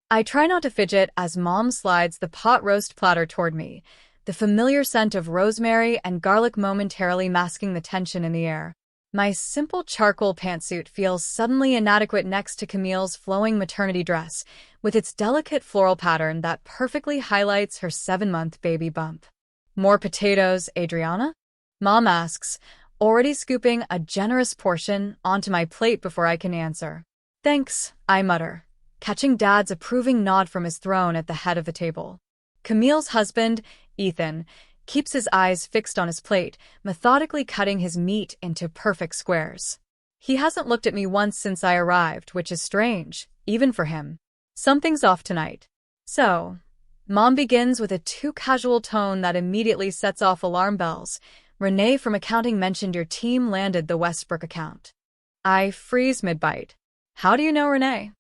I try not to fidget as Mom slides the pot roast platter toward me, the familiar scent of rosemary and garlic momentarily masking the tension in the air. My simple charcoal pantsuit feels suddenly inadequate next to Camille's flowing maternity dress, with its delicate floral pattern that perfectly highlights her 7-month baby bump. "More potatoes, Adriana?" Mom asks, already scooping a generous portion onto my plate before I can answer. "Thanks," I mutter, catching Dad's approving nod from his throne at the head of the table. Camille's husband, Ethan, keeps his eyes fixed on his plate, methodically cutting his meat into perfect squares. He hasn't looked at me once since I arrived, which is strange, even for him. Something's off tonight. "So," Mom begins with a too casual tone that immediately sets off alarm bells. "Renee from accounting mentioned your team landed the Westbrook account." I freeze mid-bite. "How do you know Renee?"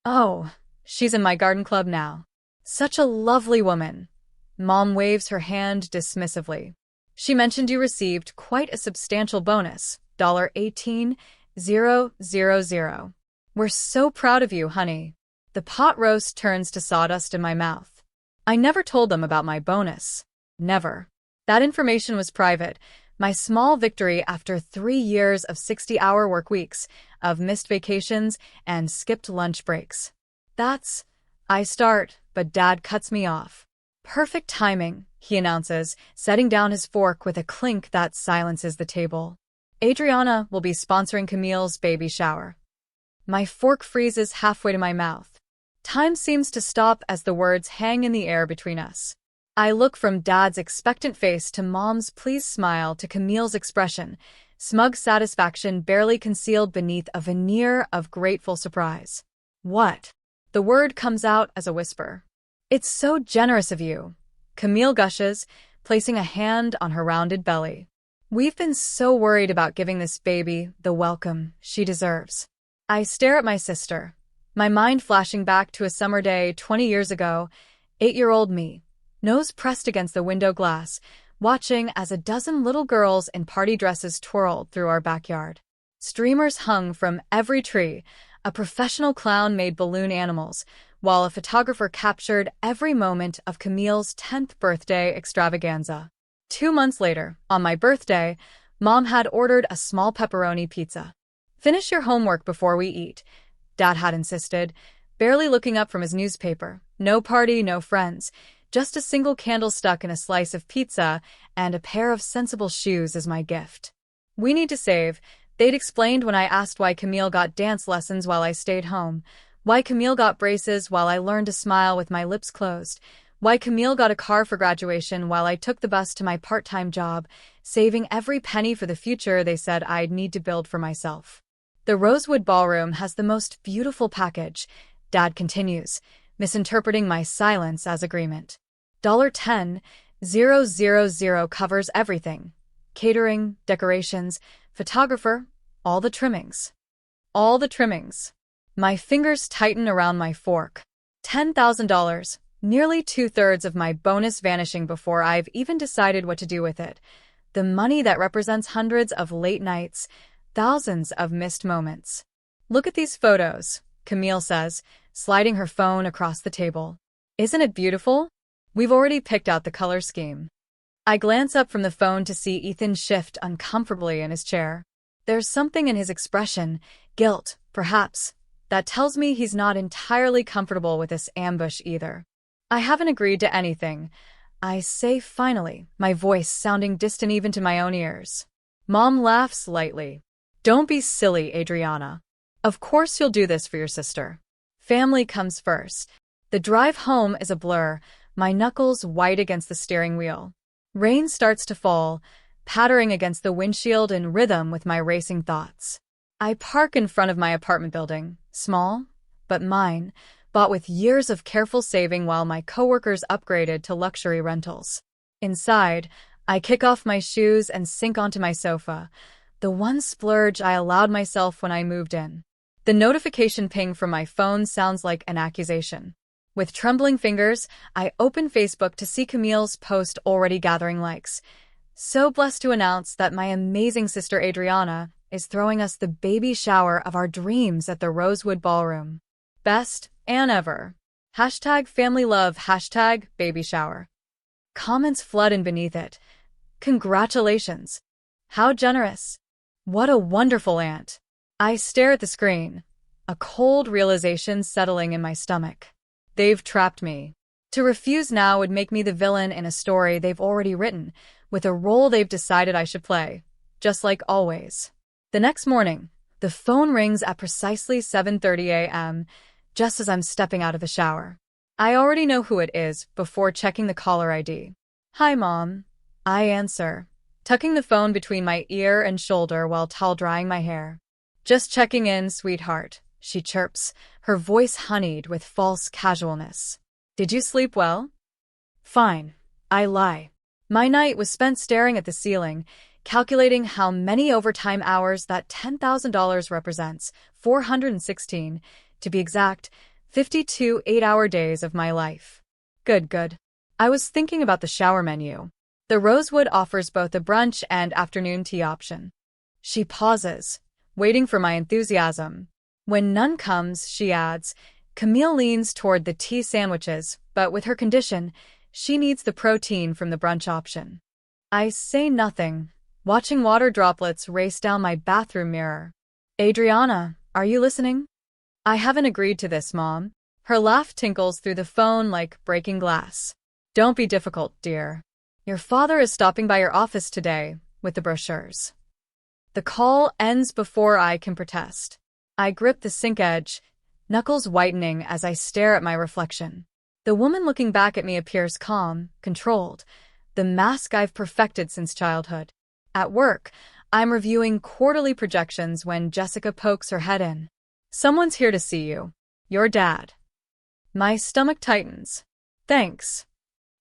"Oh, she's in my garden club now. Such a lovely woman." Mom waves her hand dismissively. "She mentioned you received quite a substantial bonus, $18,000. We're so proud of you, honey." The pot roast turns to sawdust in my mouth. I never told them about my bonus. Never. That information was private. My small victory after 3 years of 60-hour work weeks, of missed vacations, and skipped lunch breaks. I start, but Dad cuts me off. "Perfect timing," he announces, setting down his fork with a clink that silences the table. "Adriana will be sponsoring Camille's baby shower." My fork freezes halfway to my mouth. Time seems to stop as the words hang in the air between us. I look from Dad's expectant face to Mom's pleased smile to Camille's expression, smug satisfaction barely concealed beneath a veneer of grateful surprise. "What?" The word comes out as a whisper. "It's so generous of you," Camille gushes, placing a hand on her rounded belly. "We've been so worried about giving this baby the welcome she deserves." I stare at my sister, my mind flashing back to a summer day 20 years ago, 8-year-old me, nose pressed against the window glass, watching as a dozen little girls in party dresses twirled through our backyard. Streamers hung from every tree, a professional clown made balloon animals, while a photographer captured every moment of Camille's 10th birthday extravaganza. 2 months later, on my birthday, Mom had ordered a small pepperoni pizza. "Finish your homework before we eat," Dad had insisted, barely looking up from his newspaper. No party, no friends, just a single candle stuck in a slice of pizza and a pair of sensible shoes as my gift. "We need to save," they'd explained when I asked why Camille got dance lessons while I stayed home, why Camille got braces while I learned to smile with my lips closed, why Camille got a car for graduation while I took the bus to my part-time job, saving every penny for the future they said I'd need to build for myself. "The Rosewood Ballroom has the most beautiful package," Dad continues, misinterpreting my silence as agreement. $10,000 covers everything. Catering, decorations, photographer, all the trimmings. All the trimmings. My fingers tighten around my fork. $10,000, nearly 2/3 of my bonus vanishing before I've even decided what to do with it. The money that represents hundreds of late nights, thousands of missed moments. "Look at these photos," Camille says, sliding her phone across the table. "Isn't it beautiful? We've already picked out the color scheme." I glance up from the phone to see Ethan shift uncomfortably in his chair. There's something in his expression, guilt, perhaps, that tells me he's not entirely comfortable with this ambush either. "I haven't agreed to anything," I say finally, my voice sounding distant even to my own ears. Mom laughs lightly. "Don't be silly, Adriana. Of course you'll do this for your sister. Family comes first." The drive home is a blur, my knuckles white against the steering wheel. Rain starts to fall, pattering against the windshield in rhythm with my racing thoughts. I park in front of my apartment building, small, but mine, bought with years of careful saving while my coworkers upgraded to luxury rentals. Inside, I kick off my shoes and sink onto my sofa, the one splurge I allowed myself when I moved in. The notification ping from my phone sounds like an accusation. With trembling fingers, I open Facebook to see Camille's post already gathering likes. So blessed to announce that my amazing sister Adriana is throwing us the baby shower of our dreams at the Rosewood Ballroom. Best Anne ever. Hashtag family love, hashtag baby shower. Comments flood in beneath it. Congratulations. How generous. What a wonderful aunt. I stare at the screen, a cold realization settling in my stomach. They've trapped me. To refuse now would make me the villain in a story they've already written, with a role they've decided I should play, just like always. The next morning, the phone rings at precisely 7:30 a.m., just as I'm stepping out of the shower. I already know who it is before checking the caller ID. Hi, Mom. I answer, tucking the phone between my ear and shoulder while towel-drying my hair. Just checking in, sweetheart, she chirps, her voice honeyed with false casualness. Did you sleep well? Fine. I lie. My night was spent staring at the ceiling, calculating how many overtime hours that $10,000 represents, 416, to be exact, 52 8-hour days of my life. Good. I was thinking about the shower menu. The Rosewood offers both a brunch and afternoon tea option. She pauses, waiting for my enthusiasm. When none comes, she adds, Camille leans toward the tea sandwiches, but with her condition, she needs the protein from the brunch option. I say nothing, watching water droplets race down my bathroom mirror. Adriana, are you listening? I haven't agreed to this, Mom. Her laugh tinkles through the phone like breaking glass. Don't be difficult, dear. Your father is stopping by your office today with the brochures. The call ends before I can protest. I grip the sink edge, knuckles whitening as I stare at my reflection. The woman looking back at me appears calm, controlled, the mask I've perfected since childhood. At work, I'm reviewing quarterly projections when Jessica pokes her head in. Someone's here to see you. Your dad. My stomach tightens. Thanks.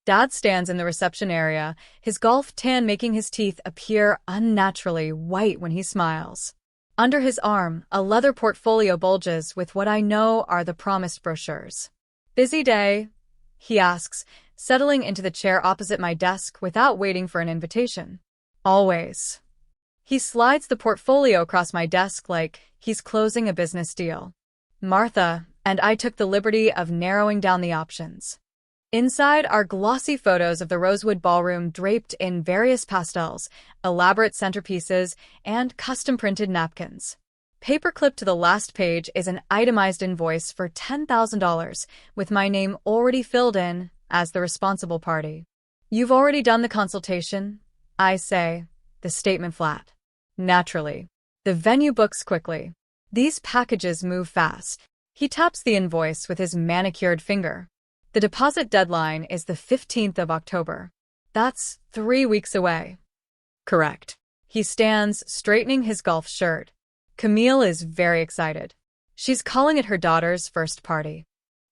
Dad stands in the reception area, his golf tan making his teeth appear unnaturally white when he smiles. Under his arm, a leather portfolio bulges with what I know are the promised brochures. Busy day? He asks, settling into the chair opposite my desk without waiting for an invitation. Always. He slides the portfolio across my desk like he's closing a business deal. Martha and I took the liberty of narrowing down the options. Inside are glossy photos of the Rosewood Ballroom draped in various pastels, elaborate centerpieces, and custom-printed napkins. Paperclipped to the last page is an itemized invoice for $10,000, with my name already filled in as the responsible party. You've already done the consultation, I say, the statement flat. Naturally. The venue books quickly. These packages move fast. He taps the invoice with his manicured finger. The deposit deadline is the 15th of October. That's 3 weeks away. Correct. He stands, straightening his golf shirt. Camille is very excited. She's calling it her daughter's first party.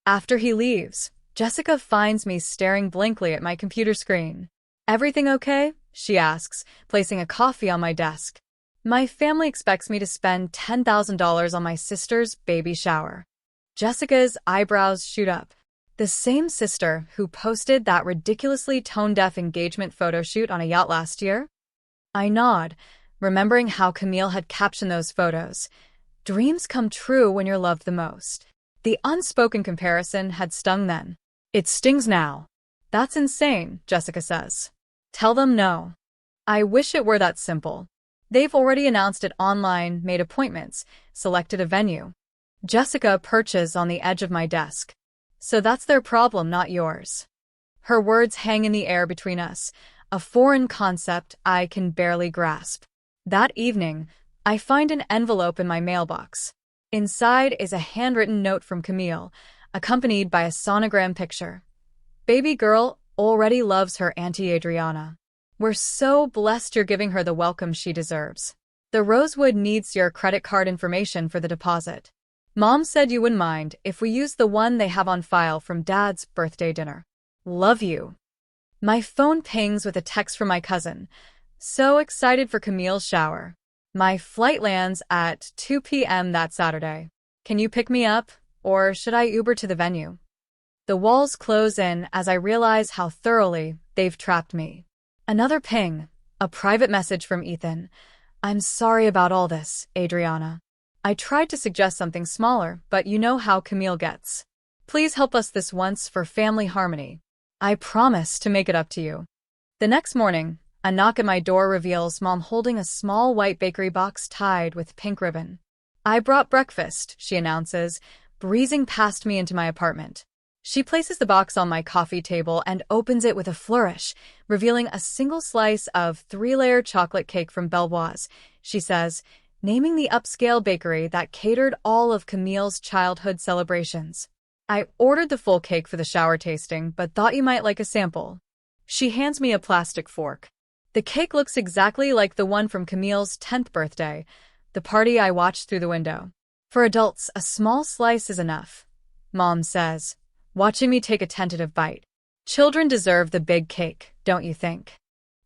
After he leaves, Jessica finds me staring blankly at my computer screen. Everything okay? She asks, placing a coffee on my desk. My family expects me to spend $10,000 on my sister's baby shower. Jessica's eyebrows shoot up. The same sister who posted that ridiculously tone-deaf engagement photo shoot on a yacht last year? I nod, remembering how Camille had captioned those photos. Dreams come true when you're loved the most. The unspoken comparison had stung then. It stings now. That's insane, Jessica says. Tell them no. I wish it were that simple. They've already announced it online, made appointments, selected a venue. Jessica perches on the edge of my desk. So that's their problem, not yours. Her words hang in the air between us, a foreign concept I can barely grasp. That evening, I find an envelope in my mailbox. Inside is a handwritten note from Camille, accompanied by a sonogram picture. Baby girl already loves her Auntie Adriana. We're so blessed you're giving her the welcome she deserves. The Rosewood needs your credit card information for the deposit. Mom said you wouldn't mind if we use the one they have on file from Dad's birthday dinner. Love you. My phone pings with a text from my cousin. So excited for Camille's shower. My flight lands at 2 p.m. that Saturday. Can you pick me up, or should I Uber to the venue? The walls close in as I realize how thoroughly they've trapped me. Another ping, a private message from Ethan. I'm sorry about all this, Adriana. I tried to suggest something smaller, but you know how Camille gets. Please help us this once for family harmony. I promise to make it up to you. The next morning, a knock at my door reveals Mom holding a small white bakery box tied with pink ribbon. I brought breakfast, she announces, breezing past me into my apartment. She places the box on my coffee table and opens it with a flourish, revealing a single slice of 3-layer chocolate cake from Belvoise, she says, naming the upscale bakery that catered all of Camille's childhood celebrations. I ordered the full cake for the shower tasting, but thought you might like a sample. She hands me a plastic fork. The cake looks exactly like the one from Camille's 10th birthday, the party I watched through the window. For adults, a small slice is enough, Mom says, watching me take a tentative bite. Children deserve the big cake, don't you think?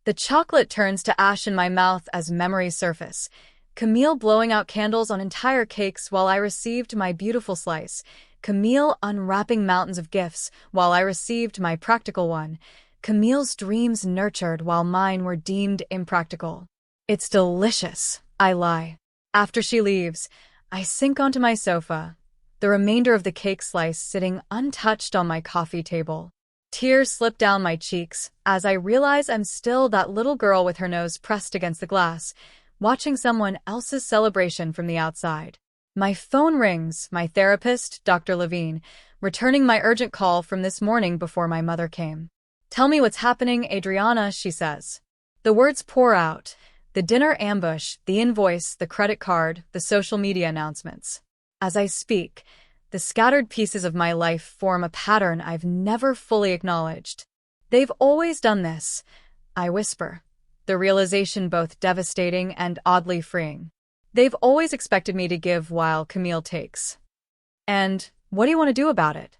The chocolate turns to ash in my mouth as memories surface. Camille blowing out candles on entire cakes while I received my beautiful slice. Camille unwrapping mountains of gifts while I received my practical one. Camille's dreams nurtured while mine were deemed impractical. It's delicious, I lie. After she leaves, I sink onto my sofa, the remainder of the cake slice sitting untouched on my coffee table. Tears slip down my cheeks as I realize I'm still that little girl with her nose pressed against the glass, watching someone else's celebration from the outside. My phone rings, my therapist, Dr. Levine, returning my urgent call from this morning before my mother came. Tell me what's happening, Adriana, she says. The words pour out. The dinner ambush, the invoice, the credit card, the social media announcements. As I speak, the scattered pieces of my life form a pattern I've never fully acknowledged. They've always done this, I whisper, the realization both devastating and oddly freeing. They've always expected me to give while Camille takes. And what do you want to do about it?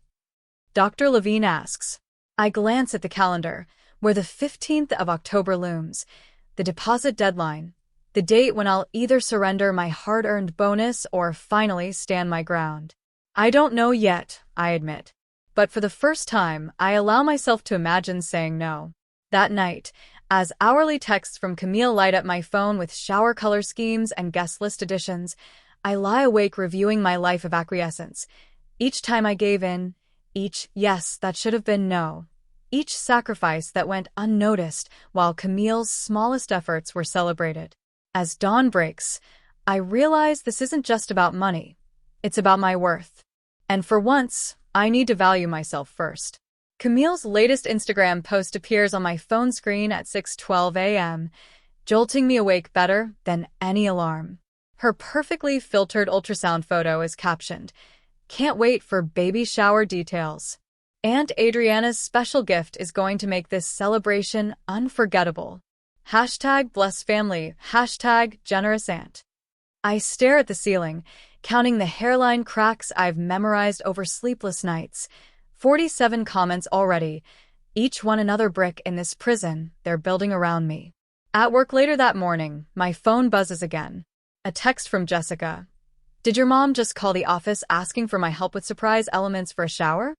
Dr. Levine asks. I glance at the calendar, where the 15th of October looms, the deposit deadline, the date when I'll either surrender my hard-earned bonus or finally stand my ground. I don't know yet, I admit. But for the first time, I allow myself to imagine saying no. That night, as hourly texts from Camille light up my phone with shower color schemes and guest list additions, I lie awake reviewing my life of acquiescence. Each time I gave in, each yes that should have been no, each sacrifice that went unnoticed while Camille's smallest efforts were celebrated. As dawn breaks, I realize this isn't just about money. It's about my worth. And for once, I need to value myself first. Camille's latest Instagram post appears on my phone screen at 6:12 a.m., jolting me awake better than any alarm. Her perfectly filtered ultrasound photo is captioned, "Can't wait for baby shower details." Aunt Adriana's special gift is going to make this celebration unforgettable. #bless family, #generous aunt. I stare at the ceiling, counting the hairline cracks I've memorized over sleepless nights. 47 comments already, each one another brick in this prison they're building around me. At work later that morning, my phone buzzes again. A text from Jessica. Did your mom just call the office asking for my help with surprise elements for a shower?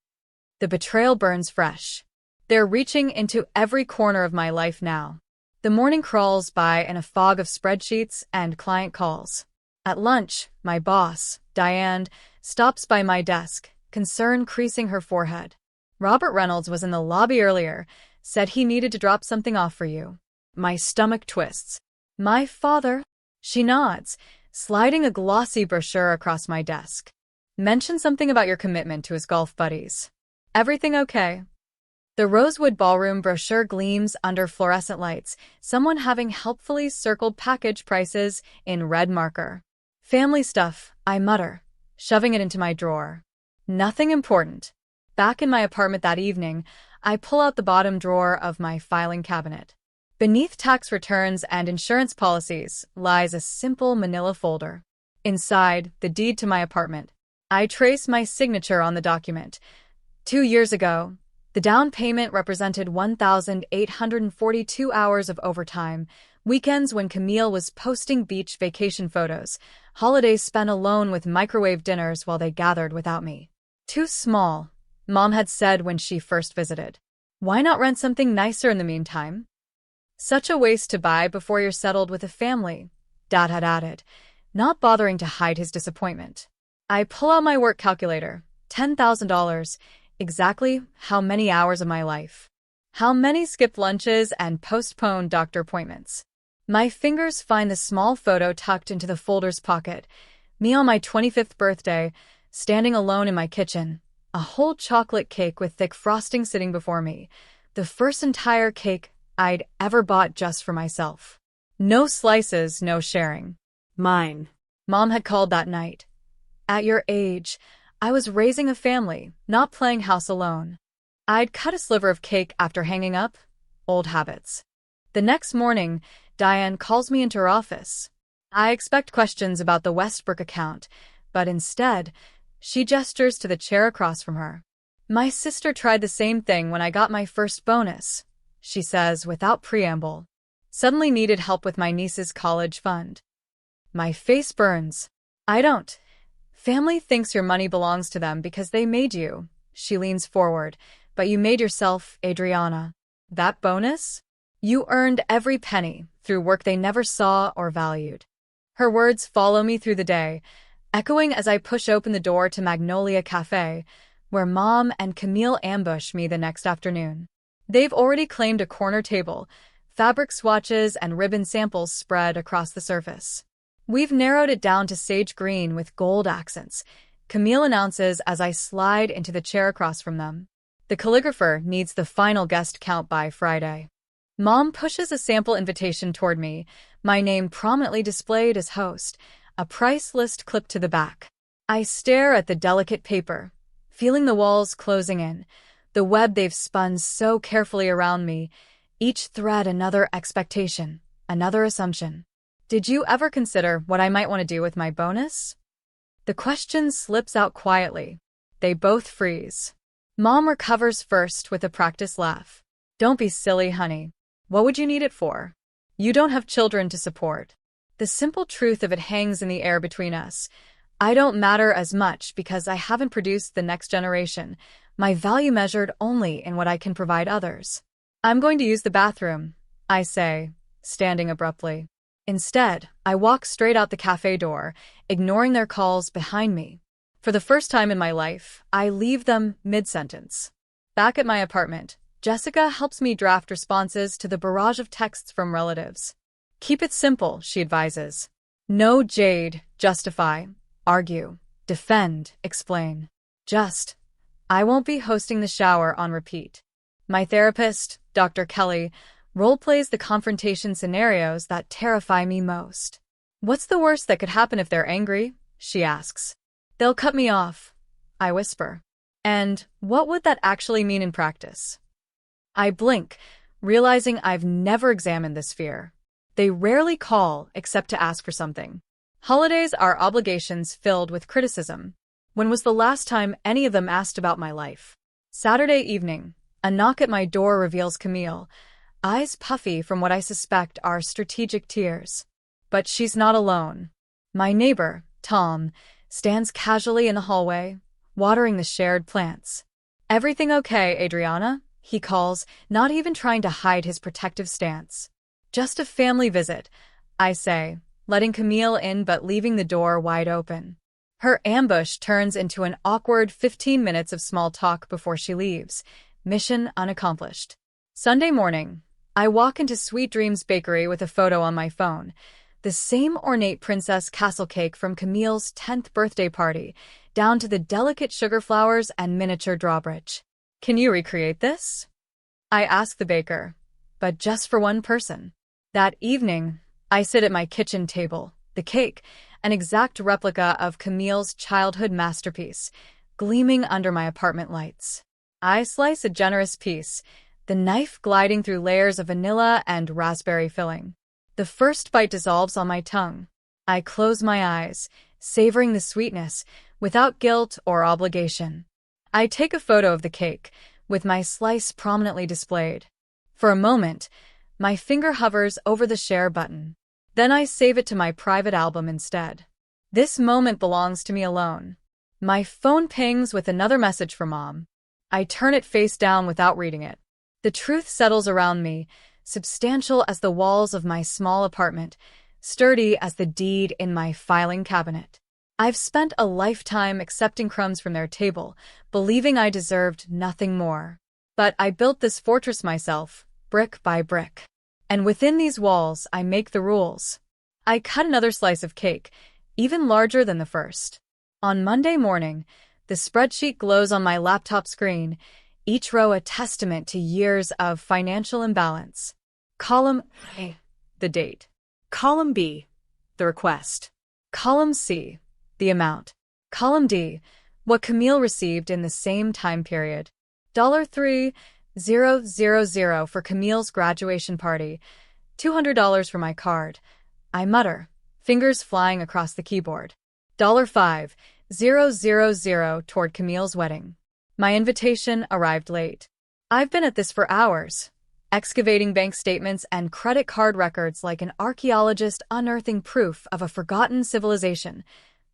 The betrayal burns fresh. They're reaching into every corner of my life now. The morning crawls by in a fog of spreadsheets and client calls. At lunch, my boss, Diane, stops by my desk, concern creasing her forehead. Robert Reynolds was in the lobby earlier, said he needed to drop something off for you. My stomach twists. My father? She nods, sliding a glossy brochure across my desk. Mention something about your commitment to his golf buddies. Everything okay? The Rosewood Ballroom brochure gleams under fluorescent lights, someone having helpfully circled package prices in red marker. Family stuff, I mutter, shoving it into my drawer. Nothing important. Back in my apartment that evening, I pull out the bottom drawer of my filing cabinet. Beneath tax returns and insurance policies lies a simple manila folder. Inside, the deed to my apartment. I trace my signature on the document. 2 years ago, the down payment represented 1,842 hours of overtime, weekends when Camille was posting beach vacation photos, holidays spent alone with microwave dinners while they gathered without me. Too small, Mom had said when she first visited. Why not rent something nicer in the meantime? Such a waste to buy before you're settled with a family, Dad had added, not bothering to hide his disappointment. I pull out my work calculator, $10,000. Exactly how many hours of my life? How many skipped lunches and postponed doctor appointments? My fingers find the small photo tucked into the folder's pocket. Me on my 25th birthday, standing alone in my kitchen. A whole chocolate cake with thick frosting sitting before me. The first entire cake I'd ever bought just for myself. No slices, no sharing. Mine. Mom had called that night. At your age, I was raising a family, not playing house alone. I'd cut a sliver of cake after hanging up. Old habits. The next morning, Diane calls me into her office. I expect questions about the Westbrook account, but instead, she gestures to the chair across from her. My sister tried the same thing when I got my first bonus, she says without preamble. Suddenly needed help with my niece's college fund. My face burns. I don't. Family thinks your money belongs to them because they made you. She leans forward. But you made yourself, Adriana. That bonus? You earned every penny through work they never saw or valued. Her words follow me through the day, echoing as I push open the door to Magnolia Cafe, where Mom and Camille ambush me the next afternoon. They've already claimed a corner table, fabric swatches and ribbon samples spread across the surface. We've narrowed it down to sage green with gold accents, Camille announces as I slide into the chair across from them. The calligrapher needs the final guest count by Friday. Mom pushes a sample invitation toward me, my name prominently displayed as host, a price list clipped to the back. I stare at the delicate paper, feeling the walls closing in, the web they've spun so carefully around me, each thread another expectation, another assumption. Did you ever consider what I might want to do with my bonus? The question slips out quietly. They both freeze. Mom recovers first with a practiced laugh. Don't be silly, honey. What would you need it for? You don't have children to support. The simple truth of it hangs in the air between us. I don't matter as much because I haven't produced the next generation, my value measured only in what I can provide others. I'm going to use the bathroom, I say, standing abruptly. Instead, I walk straight out the cafe door, ignoring their calls behind me. For the first time in my life, I leave them mid-sentence. Back at my apartment, Jessica helps me draft responses to the barrage of texts from relatives. Keep it simple, she advises. No jade, justify, argue, defend, explain. Just, I won't be hosting the shower on repeat. My therapist, Dr. Kelly, role-plays the confrontation scenarios that terrify me most. What's the worst that could happen if they're angry? She asks. They'll cut me off, I whisper. And what would that actually mean in practice? I blink, realizing I've never examined this fear. They rarely call except to ask for something. Holidays are obligations filled with criticism. When was the last time any of them asked about my life? Saturday evening, a knock at my door reveals Camille, eyes puffy from what I suspect are strategic tears. But she's not alone. My neighbor, Tom, stands casually in the hallway, watering the shared plants. Everything okay, Adriana? He calls, not even trying to hide his protective stance. Just a family visit, I say, letting Camille in but leaving the door wide open. Her ambush turns into an awkward 15 minutes of small talk before she leaves, mission unaccomplished. Sunday morning, I walk into Sweet Dreams Bakery with a photo on my phone, the same ornate princess castle cake from Camille's 10th birthday party, down to the delicate sugar flowers and miniature drawbridge. Can you recreate this? I ask the baker, but just for one person. That evening, I sit at my kitchen table, the cake, an exact replica of Camille's childhood masterpiece, gleaming under my apartment lights. I slice a generous piece, the knife gliding through layers of vanilla and raspberry filling. The first bite dissolves on my tongue. I close my eyes, savoring the sweetness, without guilt or obligation. I take a photo of the cake, with my slice prominently displayed. For a moment, my finger hovers over the share button. Then I save it to my private album instead. This moment belongs to me alone. My phone pings with another message from Mom. I turn it face down without reading it. The truth settles around me, substantial as the walls of my small apartment, sturdy as the deed in my filing cabinet. I've spent a lifetime accepting crumbs from their table, believing I deserved nothing more. But I built this fortress myself, brick by brick. And within these walls, I make the rules. I cut another slice of cake, even larger than the first. On Monday morning, the spreadsheet glows on my laptop screen, each row a testament to years of financial imbalance. Column A, the date. Column B, the request. Column C, the amount. Column D, what Camille received in the same time period. $3,000 for Camille's graduation party, $200 for my card. I mutter, fingers flying across the keyboard. $5,000 toward Camille's wedding. My invitation arrived late. I've been at this for hours, excavating bank statements and credit card records like an archaeologist unearthing proof of a forgotten civilization.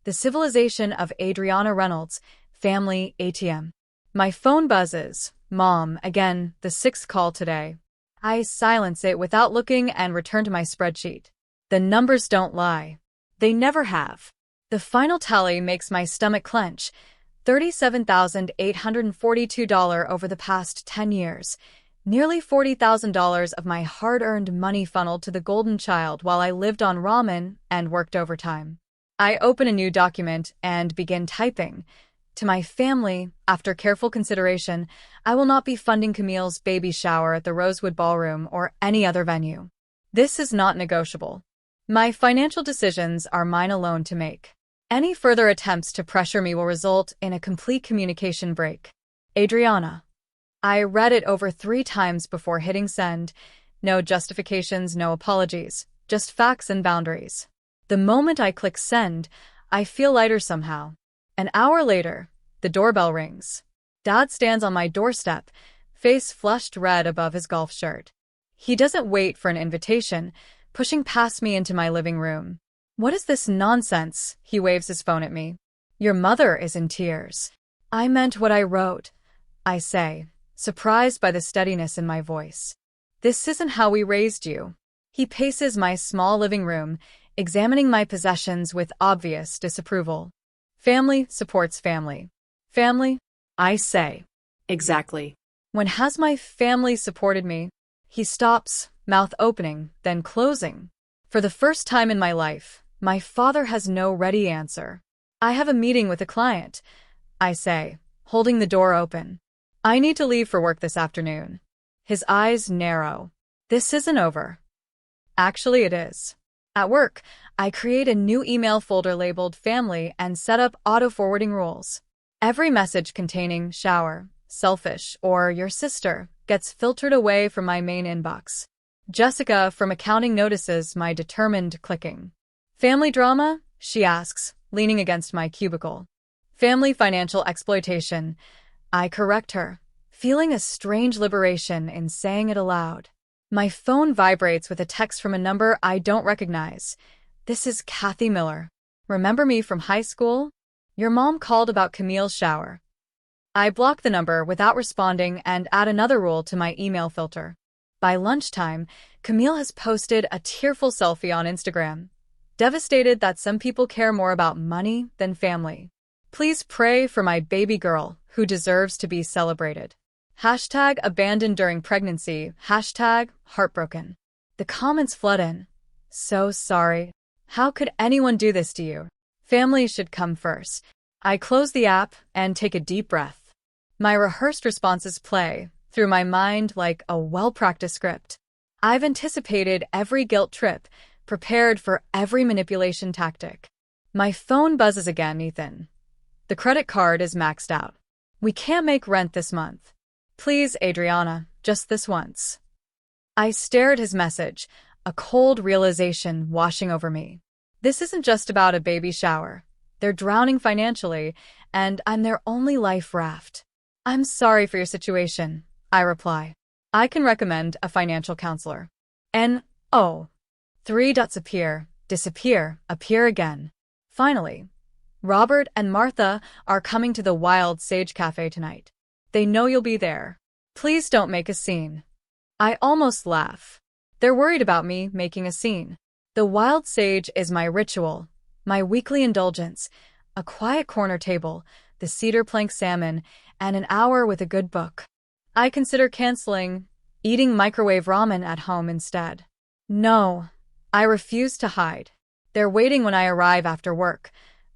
The civilization of Adriana Reynolds, family ATM. My phone buzzes. Mom, again, the sixth call today. I silence it without looking and return to my spreadsheet. The numbers don't lie. They never have. The final tally makes my stomach clench. $37,842 over the past 10 years. Nearly $40,000 of my hard-earned money funneled to the golden child while I lived on ramen and worked overtime. I open a new document and begin typing. To my family, after careful consideration, I will not be funding Camille's baby shower at the Rosewood Ballroom or any other venue. This is not negotiable. My financial decisions are mine alone to make. Any further attempts to pressure me will result in a complete communication break. Adriana. I read it over 3 times before hitting send. No justifications, no apologies, just facts and boundaries. The moment I click send, I feel lighter somehow. An hour later, the doorbell rings. Dad stands on my doorstep, face flushed red above his golf shirt. He doesn't wait for an invitation, pushing past me into my living room. What is this nonsense? He waves his phone at me. Your mother is in tears. I meant what I wrote, I say, surprised by the steadiness in my voice. This isn't how we raised you. He paces my small living room, examining my possessions with obvious disapproval. Family supports family. Family? I say. Exactly. When has my family supported me? He stops, mouth opening, then closing. For the first time in my life, my father has no ready answer. I have a meeting with a client, I say, holding the door open. I need to leave for work this afternoon. His eyes narrow. This isn't over. Actually, it is. At work, I create a new email folder labeled Family and set up auto-forwarding rules. Every message containing shower, selfish, or your sister gets filtered away from my main inbox. Jessica from accounting notices my determined clicking. Family drama? She asks, leaning against my cubicle. Family financial exploitation. I correct her, feeling a strange liberation in saying it aloud. My phone vibrates with a text from a number I don't recognize. This is Kathy Miller. Remember me from high school? Your mom called about Camille's shower. I block the number without responding and add another rule to my email filter. By lunchtime, Camille has posted a tearful selfie on Instagram, devastated that some people care more about money than family. Please pray for my baby girl, who deserves to be celebrated. Hashtag abandoned during pregnancy, hashtag heartbroken. The comments flood in. So sorry. How could anyone do this to you? Family should come first. I close the app and take a deep breath. My rehearsed responses play through my mind like a well-practiced script. I've anticipated every guilt trip, prepared for every manipulation tactic. My phone buzzes again, Ethan. The credit card is maxed out. We can't make rent this month. Please, Adriana, just this once. I stare at his message, a cold realization washing over me. This isn't just about a baby shower. They're drowning financially, and I'm their only life raft. I'm sorry for your situation, I reply. I can recommend a financial counselor. N-O. 3 dots appear, disappear, appear again. Finally, Robert and Martha are coming to the Wild Sage Cafe tonight. They know you'll be there. Please don't make a scene. I almost laugh. They're worried about me making a scene. The Wild Sage is my ritual, My weekly indulgence, a quiet corner table, the cedar plank salmon, and an hour with a good book. I consider canceling, eating microwave ramen at home instead. No, I refuse to hide. They're waiting when I arrive after work.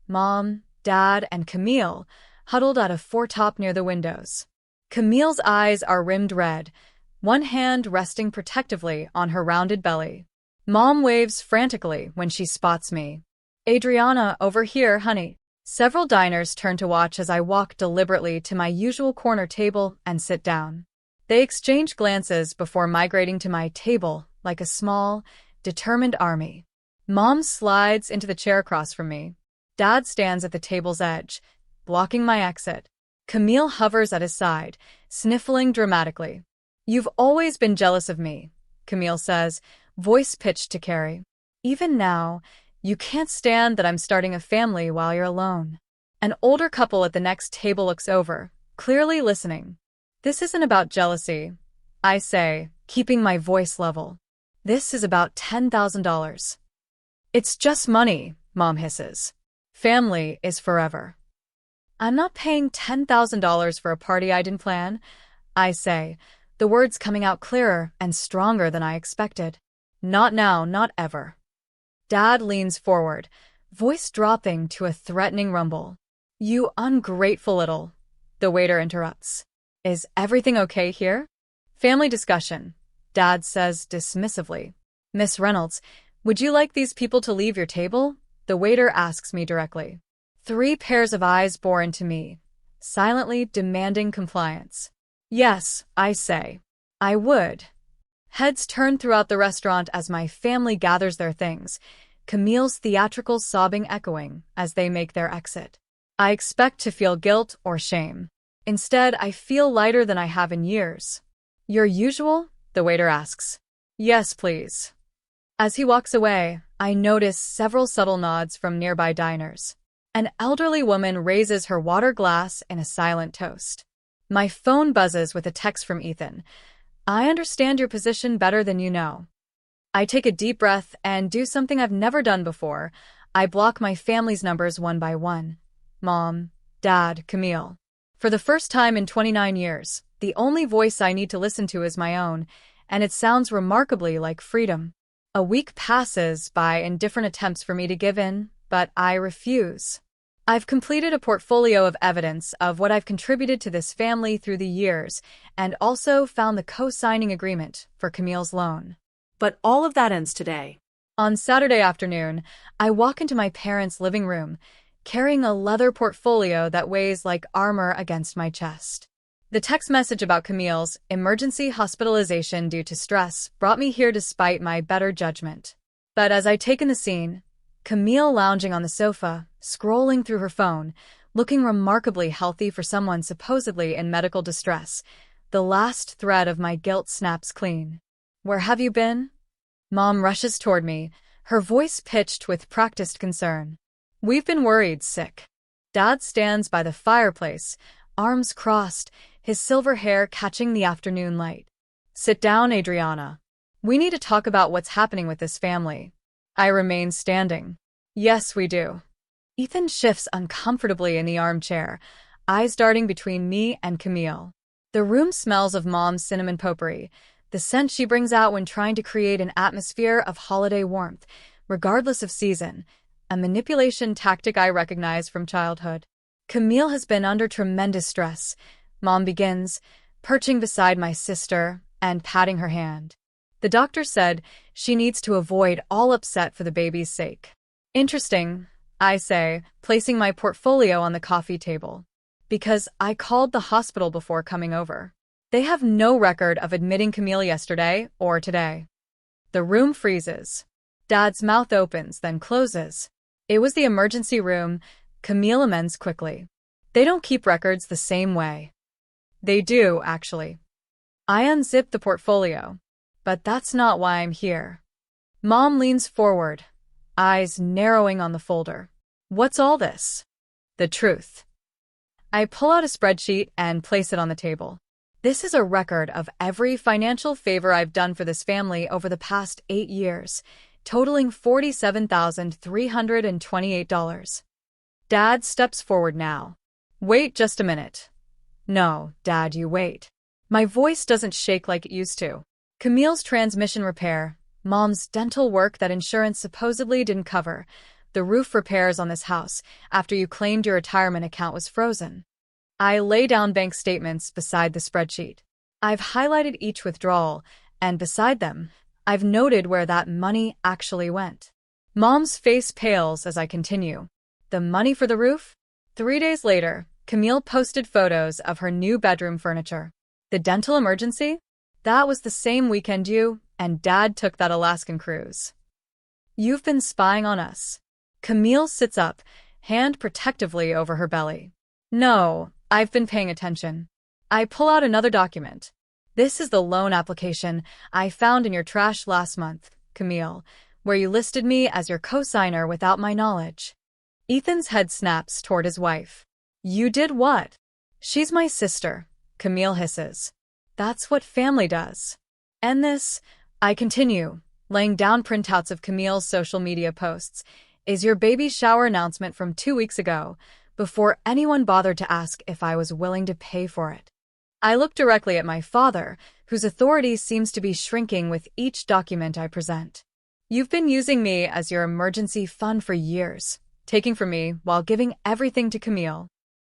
Mom, Dad, and Camille, huddled at a foretop near the windows. Camille's eyes are rimmed red, one hand resting protectively on her rounded belly. Mom waves frantically when she spots me. Adriana, over here, honey. Several diners turn to watch as I walk deliberately to my usual corner table and sit down. They exchange glances before migrating to my table like a small, determined army. Mom slides into the chair across from me. Dad stands at the table's edge, blocking my exit. Camille hovers at his side, sniffling dramatically. "You've always been jealous of me," Camille says, voice pitched to Carrie. "Even now, you can't stand that I'm starting a family while you're alone." An older couple at the next table looks over, clearly listening. "This isn't about jealousy," I say, keeping my voice level. "This is about $10,000. "It's just money," Mom hisses. "Family is forever." "I'm not paying $10,000 for a party I didn't plan," I say, the words coming out clearer and stronger than I expected. "Not now, not ever." Dad leans forward, voice dropping to a threatening rumble. "You ungrateful little," the waiter interrupts. "Is everything okay here?" "Family discussion," Dad says dismissively. "Miss Reynolds, would you like these people to leave your table?" the waiter asks me directly. 3 pairs of eyes bore into me, silently demanding compliance. "Yes," I say. "I would." Heads turn throughout the restaurant as my family gathers their things, Camille's theatrical sobbing echoing as they make their exit. I expect to feel guilt or shame. Instead, I feel lighter than I have in years. "Your usual?" the waiter asks. "Yes, please." As he walks away, I notice several subtle nods from nearby diners. An elderly woman raises her water glass in a silent toast. My phone buzzes with a text from Ethan. "I understand your position better than you know." I take a deep breath and do something I've never done before. I block my family's numbers one by one. Mom, Dad, Camille. For the first time in 29 years, the only voice I need to listen to is my own, and it sounds remarkably like freedom. A week passes by in different attempts for me to give in, but I refuse. I've completed a portfolio of evidence of what I've contributed to this family through the years, and also found the co-signing agreement for Camille's loan. But all of that ends today. On Saturday afternoon, I walk into my parents' living room, carrying a leather portfolio that weighs like armor against my chest. The text message about Camille's emergency hospitalization due to stress brought me here despite my better judgment. But as I take in the scene, Camille lounging on the sofa, scrolling through her phone, looking remarkably healthy for someone supposedly in medical distress, the last thread of my guilt snaps clean. "Where have you been?" Mom rushes toward me, her voice pitched with practiced concern. "We've been worried sick." Dad stands by the fireplace, arms crossed, his silver hair catching the afternoon light. "Sit down, Adriana. We need to talk about what's happening with this family." I remain standing. "Yes, we do." Ethan shifts uncomfortably in the armchair, eyes darting between me and Camille. The room smells of Mom's cinnamon potpourri, the scent she brings out when trying to create an atmosphere of holiday warmth, regardless of season, a manipulation tactic I recognize from childhood. Camille has been under tremendous stress, Mom begins, perching beside my sister and patting her hand. "The doctor said she needs to avoid all upset for the baby's sake." "Interesting," I say, placing my portfolio on the coffee table. "Because I called the hospital before coming over. They have no record of admitting Camille yesterday or today." The room freezes. Dad's mouth opens, then closes. "It was the emergency room," Camille amends quickly. "They don't keep records the same way." "They do, actually." I unzip the portfolio. "But that's not why I'm here." Mom leans forward, eyes narrowing on the folder. "What's all this?" "The truth." I pull out a spreadsheet and place it on the table. This is a record of every financial favor I've done for this family over the past 8 years, totaling $47,328. Dad steps forward now. Wait just a minute. No, Dad, you wait. My voice doesn't shake like it used to. Camille's transmission repair, Mom's dental work that insurance supposedly didn't cover, the roof repairs on this house after you claimed your retirement account was frozen. I lay down bank statements beside the spreadsheet. I've highlighted each withdrawal, and beside them, I've noted where that money actually went. Mom's face pales as I continue. The money for the roof? 3 days later, Camille posted photos of her new bedroom furniture. The dental emergency? That was the same weekend you and Dad took that Alaskan cruise. You've been spying on us. Camille sits up, hand protectively over her belly. No, I've been paying attention. I pull out another document. This is the loan application I found in your trash last month, Camille, where you listed me as your co-signer without my knowledge. Ethan's head snaps toward his wife. You did what? She's my sister, Camille hisses. That's what family does. And this, I continue, laying down printouts of Camille's social media posts, is your baby shower announcement from 2 weeks ago, before anyone bothered to ask if I was willing to pay for it. I look directly at my father, whose authority seems to be shrinking with each document I present. You've been using me as your emergency fund for years, taking from me while giving everything to Camille.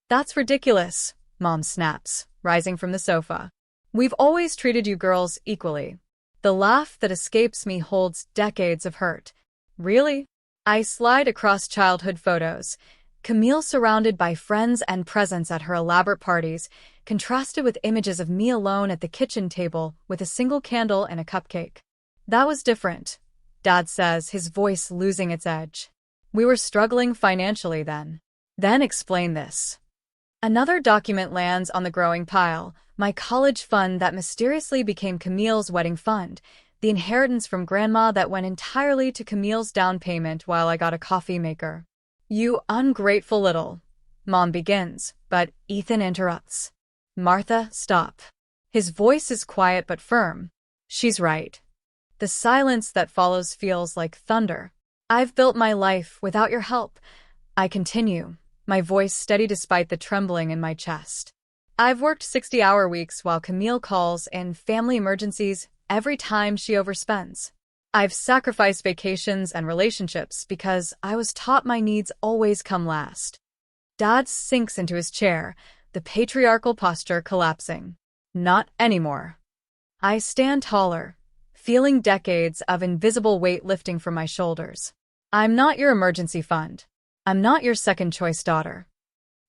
That's ridiculous, Mom snaps, rising from the sofa. We've always treated you girls equally. The laugh that escapes me holds decades of hurt. Really? I slide across childhood photos. Camille surrounded by friends and presents at her elaborate parties, contrasted with images of me alone at the kitchen table with a single candle and a cupcake. That was different, Dad says, his voice losing its edge. We were struggling financially then. Then explain this. Another document lands on the growing pile, my college fund that mysteriously became Camille's wedding fund, the inheritance from Grandma that went entirely to Camille's down payment while I got a coffee maker. You ungrateful little, Mom begins, but Ethan interrupts. Martha, stop. His voice is quiet but firm. She's right. The silence that follows feels like thunder. I've built my life without your help. I continue, my voice steady despite the trembling in my chest. I've worked 60-hour weeks while Camille calls in family emergencies every time she overspends. I've sacrificed vacations and relationships because I was taught my needs always come last. Dad sinks into his chair, the patriarchal posture collapsing. Not anymore. I stand taller, feeling decades of invisible weight lifting from my shoulders. I'm not your emergency fund. I'm not your second-choice daughter.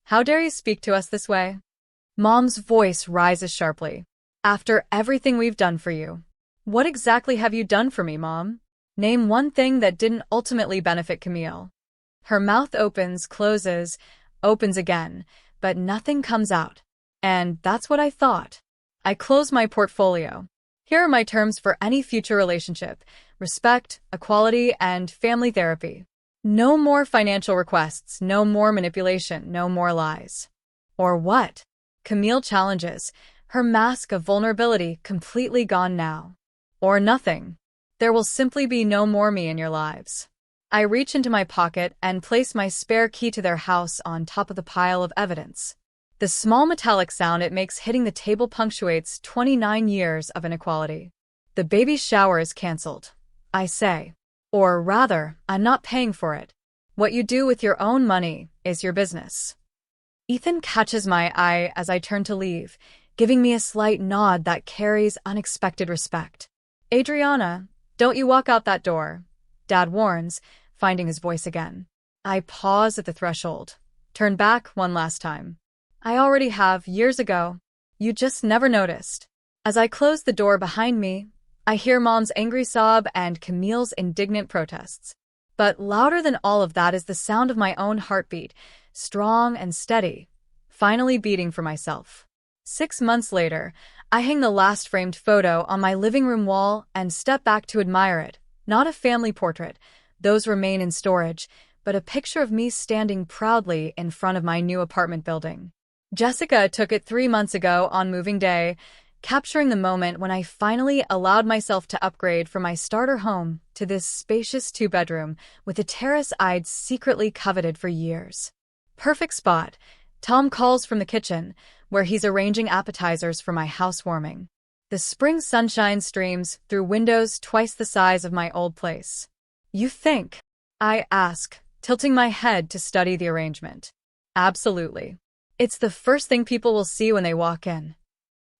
How dare you speak to us this way? Mom's voice rises sharply. After everything we've done for you. What exactly have you done for me, Mom? Name one thing that didn't ultimately benefit Camille. Her mouth opens, closes, opens again, but nothing comes out. And that's what I thought. I close my portfolio. Here are my terms for any future relationship: respect, equality, and family therapy. No more financial requests, no more manipulation, no more lies. Or what? Camille challenges, her mask of vulnerability completely gone now. Or nothing. There will simply be no more me in your lives. I reach into my pocket and place my spare key to their house on top of the pile of evidence. The small metallic sound it makes hitting the table punctuates 29 years of inequality. The baby shower is canceled, I say. Or rather, I'm not paying for it. What you do with your own money is your business. Ethan catches my eye as I turn to leave, giving me a slight nod that carries unexpected respect. Adriana, don't you walk out that door, Dad warns, finding his voice again. I pause at the threshold, turn back one last time. I already have, years ago. You just never noticed. As I close the door behind me, I hear Mom's angry sob and Camille's indignant protests. But louder than all of that is the sound of my own heartbeat, strong and steady, finally beating for myself. 6 months later, I hang the last framed photo on my living room wall and step back to admire it. Not a family portrait, those remain in storage, but a picture of me standing proudly in front of my new apartment building. Jessica took it 3 months ago on moving day, capturing the moment when I finally allowed myself to upgrade from my starter home to this spacious two-bedroom with a terrace I'd secretly coveted for years. Perfect spot. Tom calls from the kitchen, where he's arranging appetizers for my housewarming. The spring sunshine streams through windows twice the size of my old place. "You think?" I ask, tilting my head to study the arrangement. "Absolutely. It's the first thing people will see when they walk in."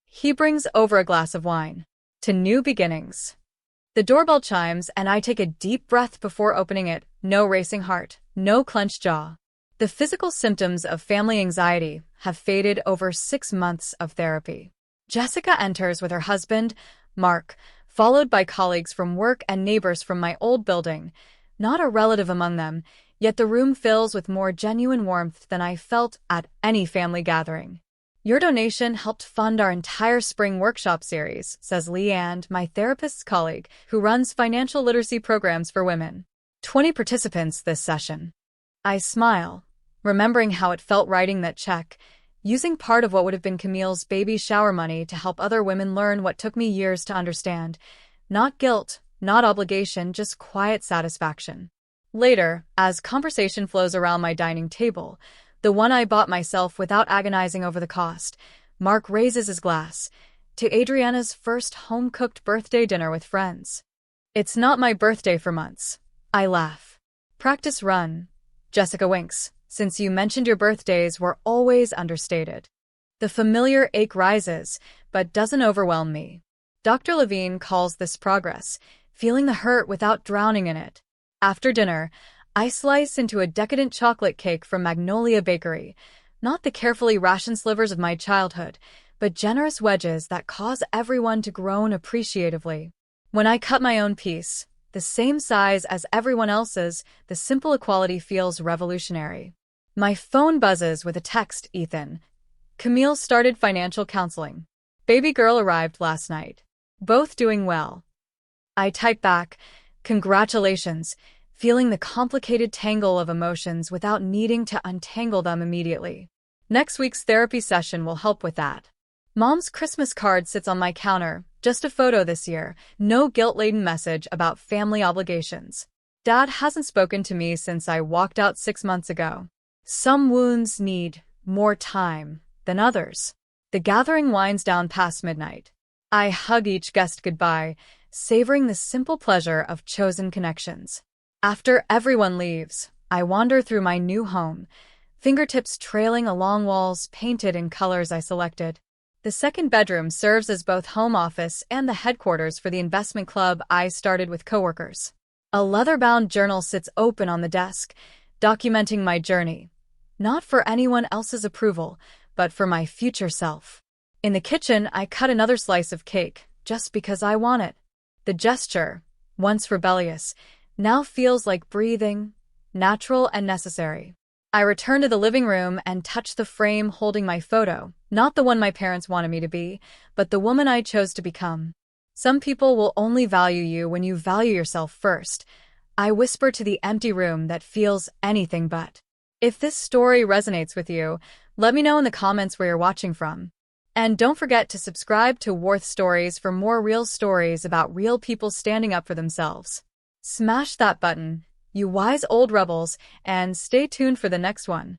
He brings over a glass of wine. "To new beginnings." The doorbell chimes and I take a deep breath before opening it. No racing heart, no clenched jaw. The physical symptoms of family anxiety have faded over 6 months of therapy. Jessica enters with her husband, Mark, followed by colleagues from work and neighbors from my old building. Not a relative among them, yet the room fills with more genuine warmth than I felt at any family gathering. "Your donation helped fund our entire spring workshop series," says Leanne, my therapist's colleague, who runs financial literacy programs for women. 20 participants this session. I smile, remembering how it felt writing that check, using part of what would have been Camille's baby shower money to help other women learn what took me years to understand. Not guilt, not obligation, just quiet satisfaction. Later, as conversation flows around my dining table, the one I bought myself without agonizing over the cost, Mark raises his glass to Adriana's first home-cooked birthday dinner with friends. "It's not my birthday for months." I laugh. "Practice run." Jessica winks. "Since you mentioned your birthdays were always understated." The familiar ache rises, but doesn't overwhelm me. Dr. Levine calls this progress, feeling the hurt without drowning in it. After dinner, I slice into a decadent chocolate cake from Magnolia Bakery, not the carefully rationed slivers of my childhood, but generous wedges that cause everyone to groan appreciatively. When I cut my own piece, the same size as everyone else's, the simple equality feels revolutionary. My phone buzzes with a text, "Ethan. Camille started financial counseling. Baby girl arrived last night. Both doing well." I type back, "Congratulations," feeling the complicated tangle of emotions without needing to untangle them immediately. Next week's therapy session will help with that. Mom's Christmas card sits on my counter, just a photo this year, no guilt-laden message about family obligations. Dad hasn't spoken to me since I walked out 6 months ago. Some wounds need more time than others. The gathering winds down past midnight. I hug each guest goodbye, savoring the simple pleasure of chosen connections. After everyone leaves, I wander through my new home, fingertips trailing along walls painted in colors I selected. The second bedroom serves as both home office and the headquarters for the investment club I started with coworkers. A leather-bound journal sits open on the desk, documenting my journey. Not for anyone else's approval, but for my future self. In the kitchen, I cut another slice of cake, just because I want it. The gesture, once rebellious, now feels like breathing, natural and necessary. I return to the living room and touch the frame holding my photo, not the one my parents wanted me to be, but the woman I chose to become. Some people will only value you when you value yourself first. I whisper to the empty room that feels anything but. If this story resonates with you, let me know in the comments where you're watching from. And don't forget to subscribe to Warth Stories for more real stories about real people standing up for themselves. Smash that button, you wise old rebels, and stay tuned for the next one.